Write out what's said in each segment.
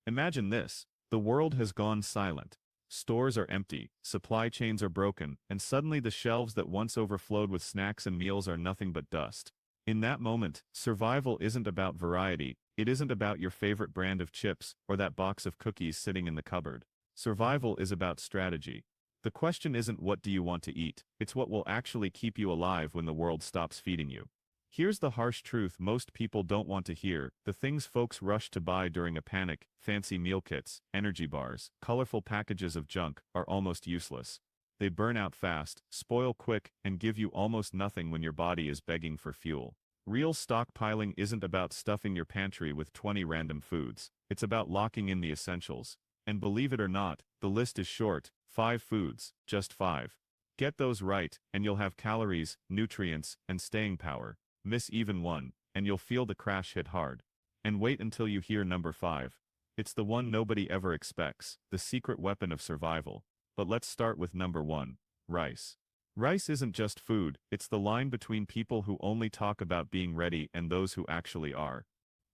Imagine this. The world has gone silent. Stores are empty, supply chains are broken, and suddenly the shelves that once overflowed with snacks and meals are nothing but dust. In that moment, survival isn't about variety, it isn't about your favorite brand of chips or that box of cookies sitting in the cupboard. Survival is about strategy. The question isn't what do you want to eat, it's what will actually keep you alive when the world stops feeding you. Here's the harsh truth most people don't want to hear: the things folks rush to buy during a panic, fancy meal kits, energy bars, colorful packages of junk, are almost useless. They burn out fast, spoil quick, and give you almost nothing when your body is begging for fuel. Real stockpiling isn't about stuffing your pantry with 20 random foods. It's about locking in the essentials. And believe it or not, the list is short: 5 foods, just 5. Get those right, and you'll have calories, nutrients, and staying power. Miss even one, and you'll feel the crash hit hard. And wait until you hear number 5. It's the one nobody ever expects, the secret weapon of survival. But let's start with number 1. Rice. Rice isn't just food, it's the line between people who only talk about being ready and those who actually are.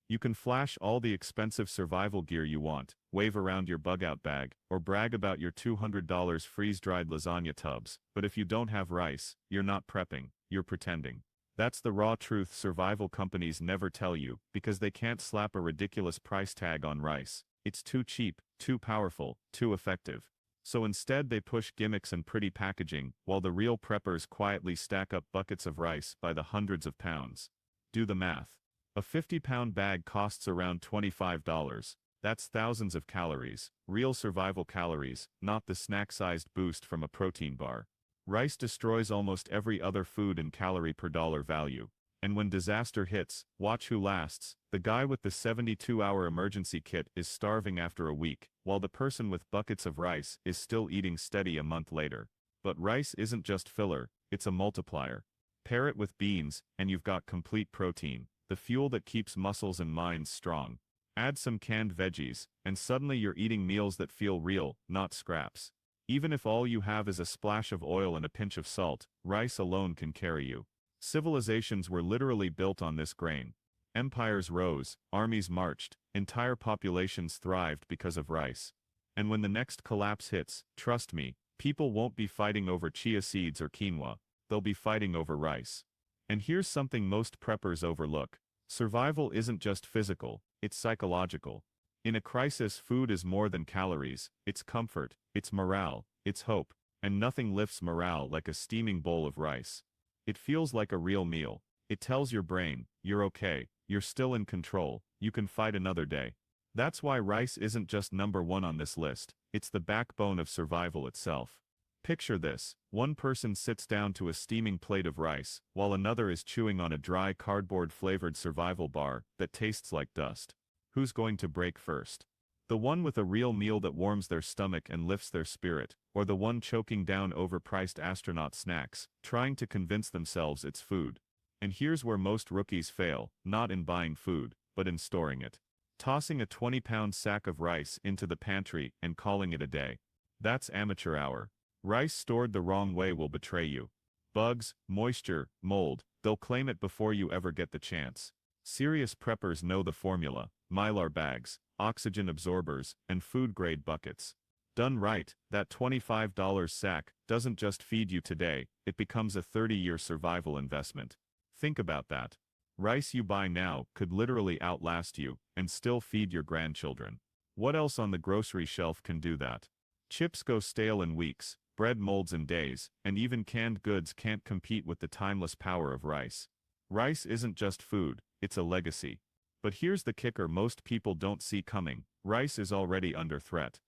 You can flash all the expensive survival gear you want, wave around your bug-out bag, or brag about your $200 freeze-dried lasagna tubs, but if you don't have rice, you're not prepping, you're pretending. That's the raw truth survival companies never tell you, because they can't slap a ridiculous price tag on rice. It's too cheap, too powerful, too effective. So instead they push gimmicks and pretty packaging, while the real preppers quietly stack up buckets of rice by the hundreds of pounds. Do the math. A 50-pound bag costs around $25. That's thousands of calories, real survival calories, not the snack-sized boost from a protein bar. Rice destroys almost every other food in calorie per dollar value. And when disaster hits, watch who lasts. The guy with the 72-hour emergency kit is starving after a week, while the person with buckets of rice is still eating steady a month later. But rice isn't just filler, it's a multiplier. Pair it with beans, and you've got complete protein, the fuel that keeps muscles and minds strong. Add some canned veggies, and suddenly you're eating meals that feel real, not scraps. Even if all you have is a splash of oil and a pinch of salt, rice alone can carry you. Civilizations were literally built on this grain. Empires rose, armies marched, entire populations thrived because of rice. And when the next collapse hits, trust me, people won't be fighting over chia seeds or quinoa, they'll be fighting over rice. And here's something most preppers overlook. Survival isn't just physical, it's psychological. In a crisis, food is more than calories, it's comfort, it's morale, it's hope, and nothing lifts morale like a steaming bowl of rice. It feels like a real meal. It tells your brain, you're okay, you're still in control, you can fight another day. That's why rice isn't just number 1 on this list, it's the backbone of survival itself. Picture this: one person sits down to a steaming plate of rice, while another is chewing on a dry cardboard-flavored survival bar that tastes like dust. Who's going to break first? The one with a real meal that warms their stomach and lifts their spirit, or the one choking down overpriced astronaut snacks, trying to convince themselves it's food? And here's where most rookies fail, not in buying food, but in storing it. Tossing a 20-pound sack of rice into the pantry and calling it a day. That's amateur hour. Rice stored the wrong way will betray you. Bugs, moisture, mold, they'll claim it before you ever get the chance. Serious preppers know the formula: Mylar bags, oxygen absorbers, and food-grade buckets. Done right, that $25 sack doesn't just feed you today, it becomes a 30-year survival investment. Think about that. Rice you buy now could literally outlast you, and still feed your grandchildren. What else on the grocery shelf can do that? Chips go stale in weeks, bread molds in days, and even canned goods can't compete with the timeless power of rice. Rice isn't just food, it's a legacy. But here's the kicker most people don't see coming: rice is already under threat.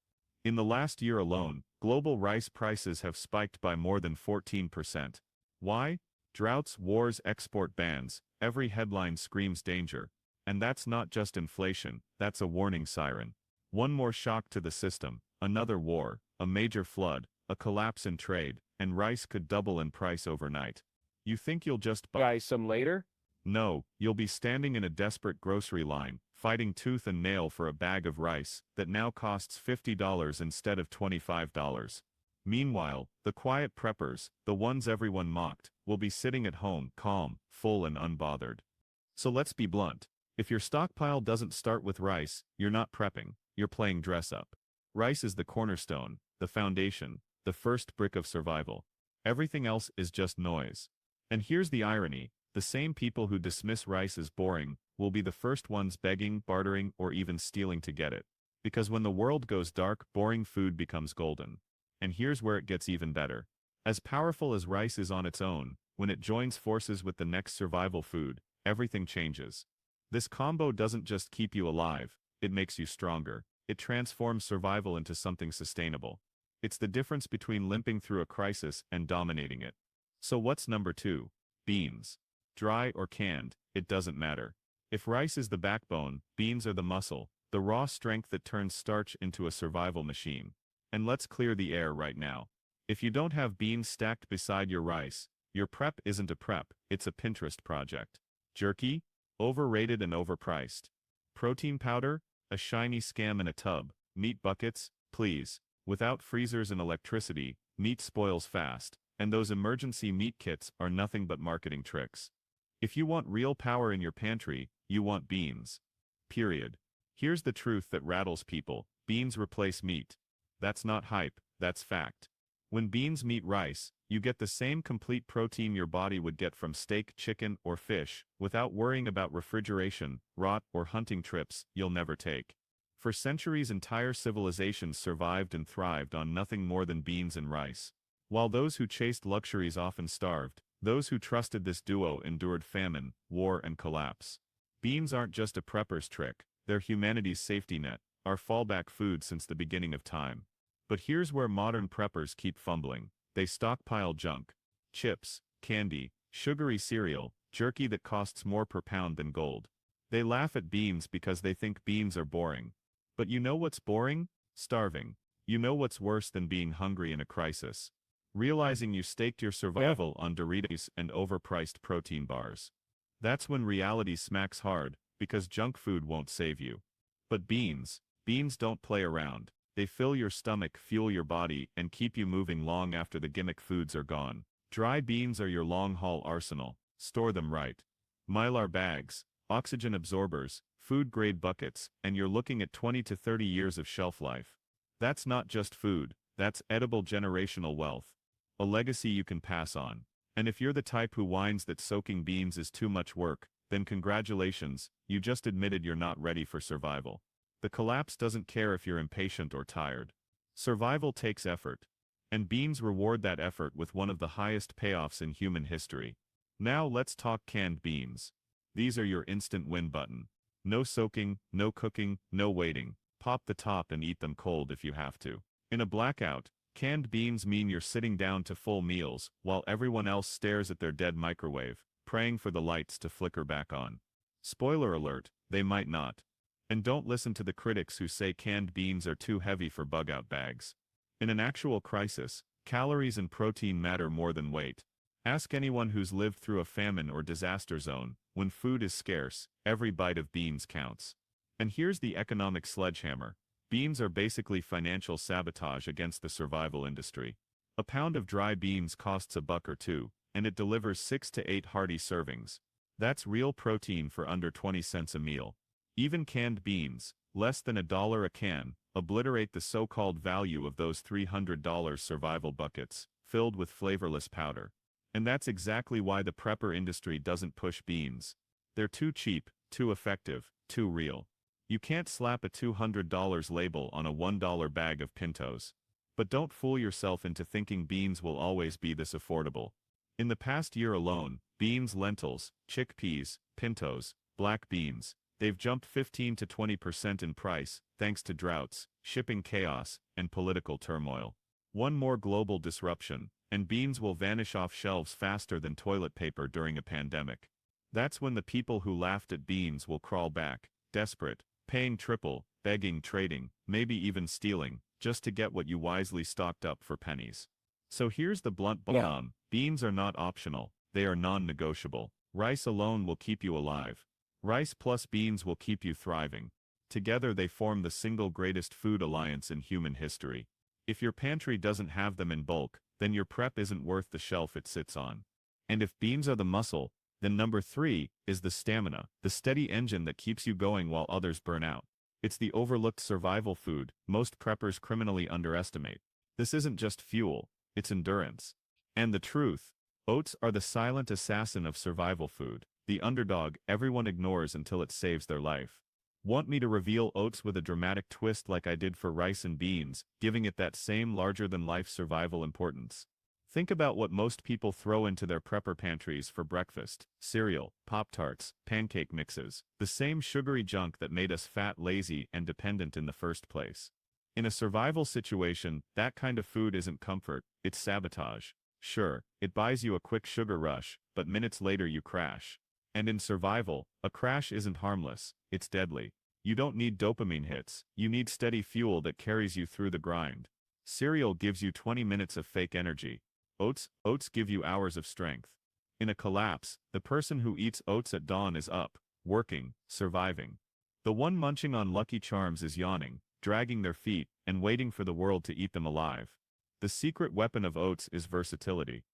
In the last year alone, global rice prices have spiked by more than 14%. Why? Droughts, wars, export bans, every headline screams danger. And that's not just inflation, that's a warning siren. One more shock to the system, another war, a major flood, a collapse in trade, and rice could double in price overnight. You think you'll just buy some later? No, you'll be standing in a desperate grocery line, fighting tooth and nail for a bag of rice that now costs $50 instead of $25. Meanwhile, the quiet preppers, the ones everyone mocked, will be sitting at home, calm, full and unbothered. So let's be blunt. If your stockpile doesn't start with rice, you're not prepping. you're playing dress up. Rice is the cornerstone, the foundation, the first brick of survival. Everything else is just noise. And here's the irony, the same people who dismiss rice as boring will be the first ones begging, bartering, or even stealing to get it. Because when the world goes dark, boring food becomes golden. And here's where it gets even better. As powerful as rice is on its own, when it joins forces with the next survival food, everything changes. This combo doesn't just keep you alive, it makes you stronger. It transforms survival into something sustainable. It's the difference between limping through a crisis and dominating it. So what's number 2? Beans. Dry or canned, it doesn't matter. If rice is the backbone, beans are the muscle, the raw strength that turns starch into a survival machine. And let's clear the air right now. If you don't have beans stacked beside your rice, your prep isn't a prep, it's a Pinterest project. Jerky? Overrated and overpriced. Protein powder? A shiny scam in a tub. Meat buckets? Please. Without freezers and electricity, meat spoils fast, and those emergency meat kits are nothing but marketing tricks. If you want real power in your pantry, you want beans. Period. Here's the truth that rattles people. Beans replace meat. That's not hype, that's fact. When beans meet rice, you get the same complete protein your body would get from steak, chicken, or fish, without worrying about refrigeration, rot, or hunting trips you'll never take. For centuries, entire civilizations survived and thrived on nothing more than beans and rice. While those who chased luxuries often starved, those who trusted this duo endured famine, war, and collapse. Beans aren't just a prepper's trick, they're humanity's safety net, our fallback food since the beginning of time. But here's where modern preppers keep fumbling. They stockpile junk. Chips, candy, sugary cereal, jerky that costs more per pound than gold. They laugh at beans because they think beans are boring. But you know what's boring? Starving. You know what's worse than being hungry in a crisis? Realizing you staked your survival on Doritos and overpriced protein bars. That's when reality smacks hard, because junk food won't save you. But beans don't play around. They fill your stomach, fuel your body, and keep you moving long after the gimmick foods are gone. Dry beans are your long-haul arsenal. Store them right. Mylar bags, oxygen absorbers, food-grade buckets, and you're looking at 20 to 30 years of shelf life. That's not just food, that's edible generational wealth. A legacy you can pass on. And if you're the type who whines that soaking beans is too much work, then congratulations, you just admitted you're not ready for survival. The collapse doesn't care if you're impatient or tired. Survival takes effort. And beans reward that effort with one of the highest payoffs in human history. Now let's talk canned beans. These are your instant win button. No soaking, no cooking, no waiting. Pop the top and eat them cold if you have to. In a blackout, canned beans mean you're sitting down to full meals, while everyone else stares at their dead microwave, praying for the lights to flicker back on. Spoiler alert, they might not. And don't listen to the critics who say canned beans are too heavy for bug-out bags. In an actual crisis, calories and protein matter more than weight. Ask anyone who's lived through a famine or disaster zone. When food is scarce, every bite of beans counts. And here's the economic sledgehammer. Beans are basically financial sabotage against the survival industry. A pound of dry beans costs $1 or $2, and it delivers 6 to 8 hearty servings. That's real protein for under 20 cents a meal. Even canned beans, less than $1 a can, obliterate the so-called value of those $300 survival buckets, filled with flavorless powder. And that's exactly why the prepper industry doesn't push beans. They're too cheap, too effective, too real. You can't slap a $200 label on a $1 bag of pintos. But don't fool yourself into thinking beans will always be this affordable. In the past year alone, beans, lentils, chickpeas, pintos, black beans, they've jumped 15 to 20% in price, thanks to droughts, shipping chaos, and political turmoil. One more global disruption, and beans will vanish off shelves faster than toilet paper during a pandemic. That's when the people who laughed at beans will crawl back, desperate, paying triple, begging, trading, maybe even stealing, just to get what you wisely stocked up for pennies. So here's the blunt bomb. Beans are not optional, they are non-negotiable. Rice alone will keep you alive. Rice plus beans will keep you thriving. Together they form the single greatest food alliance in human history. If your pantry doesn't have them in bulk, then your prep isn't worth the shelf it sits on. And if beans are the muscle, then number 3 is the stamina, the steady engine that keeps you going while others burn out. It's the overlooked survival food most preppers criminally underestimate. This isn't just fuel, it's endurance. And the truth, oats are the silent assassin of survival food, the underdog everyone ignores until it saves their life. Want me to reveal oats with a dramatic twist like I did for rice and beans, giving it that same larger-than-life survival importance? Think about what most people throw into their prepper pantries for breakfast: cereal, Pop-Tarts, pancake mixes, the same sugary junk that made us fat, lazy, and dependent in the first place. In a survival situation, that kind of food isn't comfort, it's sabotage. Sure, it buys you a quick sugar rush, but minutes later you crash. And in survival, a crash isn't harmless, it's deadly. You don't need dopamine hits, you need steady fuel that carries you through the grind. Cereal gives you 20 minutes of fake energy. Oats give you hours of strength. In a collapse, the person who eats oats at dawn is up, working, surviving. The one munching on Lucky Charms is yawning, dragging their feet, and waiting for the world to eat them alive. The secret weapon of oats is versatility.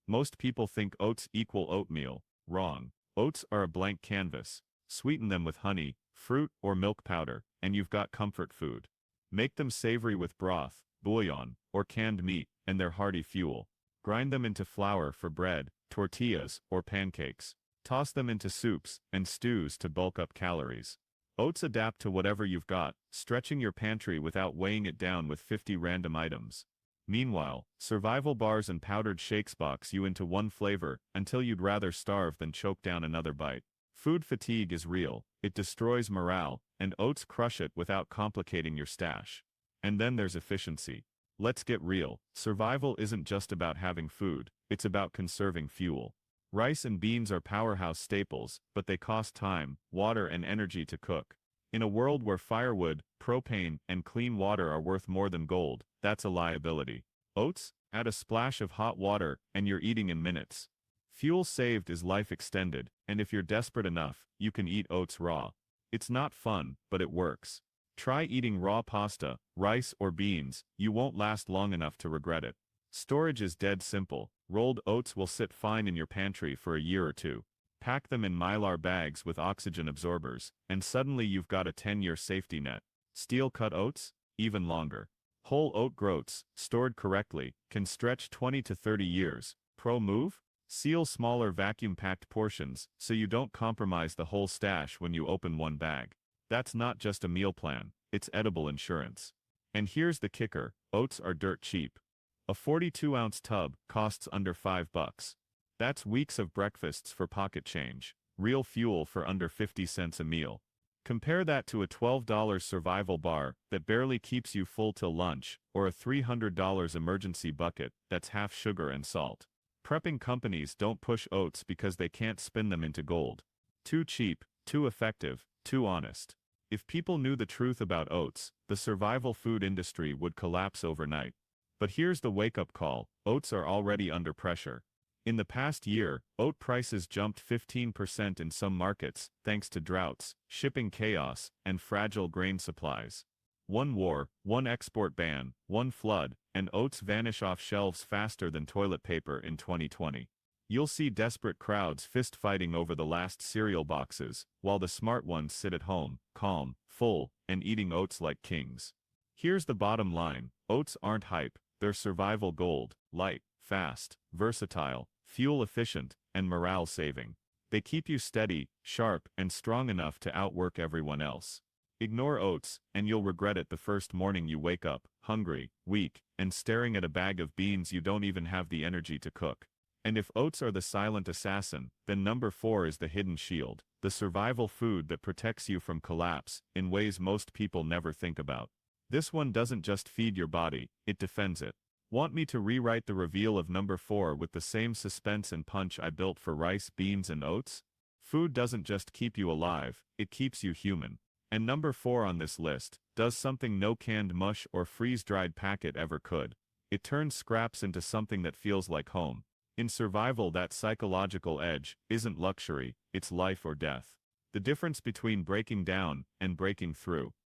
Most people think oats equal oatmeal. Wrong. Oats are a blank canvas. Sweeten them with honey, fruit, or milk powder, and you've got comfort food. Make them savory with broth, bouillon, or canned meat, and they're hearty fuel. Grind them into flour for bread, tortillas, or pancakes. Toss them into soups and stews to bulk up calories. Oats adapt to whatever you've got, stretching your pantry without weighing it down with 50 random items. Meanwhile, survival bars and powdered shakes box you into one flavor until you'd rather starve than choke down another bite. Food fatigue is real, it destroys morale, and oats crush it without complicating your stash. And then there's efficiency. Let's get real, survival isn't just about having food, it's about conserving fuel. Rice and beans are powerhouse staples, but they cost time, water, and energy to cook. In a world where firewood, propane, and clean water are worth more than gold, that's a liability. Oats? Add a splash of hot water, and you're eating in minutes. Fuel saved is life extended, and if you're desperate enough, you can eat oats raw. It's not fun, but it works. Try eating raw pasta, rice, or beans, you won't last long enough to regret it. Storage is dead simple. Rolled oats will sit fine in your pantry for a year or two. Pack them in Mylar bags with oxygen absorbers, and suddenly you've got a 10-year safety net. Steel-cut oats? Even longer. Whole oat groats, stored correctly, can stretch 20 to 30 years. Pro move? Seal smaller vacuum-packed portions, so you don't compromise the whole stash when you open one bag. That's not just a meal plan, it's edible insurance. And here's the kicker, oats are dirt cheap. A 42-ounce tub costs under $5. That's weeks of breakfasts for pocket change, real fuel for under 50 cents a meal. Compare that to a $12 survival bar that barely keeps you full till lunch, or a $300 emergency bucket that's half sugar and salt. Prepping companies don't push oats because they can't spin them into gold. Too cheap, too effective, too honest. If people knew the truth about oats, the survival food industry would collapse overnight. But here's the wake-up call, oats are already under pressure. In the past year, oat prices jumped 15% in some markets, thanks to droughts, shipping chaos, and fragile grain supplies. One war, one export ban, one flood, and oats vanish off shelves faster than toilet paper in 2020. You'll see desperate crowds fist-fighting over the last cereal boxes, while the smart ones sit at home, calm, full, and eating oats like kings. Here's the bottom line, oats aren't hype, they're survival gold, light, fast, versatile, fuel-efficient, and morale-saving. They keep you steady, sharp, and strong enough to outwork everyone else. Ignore oats, and you'll regret it the first morning you wake up, hungry, weak, and staring at a bag of beans you don't even have the energy to cook. And if oats are the silent assassin, then number 4 is the hidden shield, the survival food that protects you from collapse, in ways most people never think about. This one doesn't just feed your body, it defends it. Want me to rewrite the reveal of number 4 with the same suspense and punch I built for rice, beans, and oats? Food doesn't just keep you alive, it keeps you human. And number 4 on this list does something no canned mush or freeze-dried packet ever could. It turns scraps into something that feels like home. In survival, that psychological edge isn't luxury, it's life or death. The difference between breaking down and breaking through.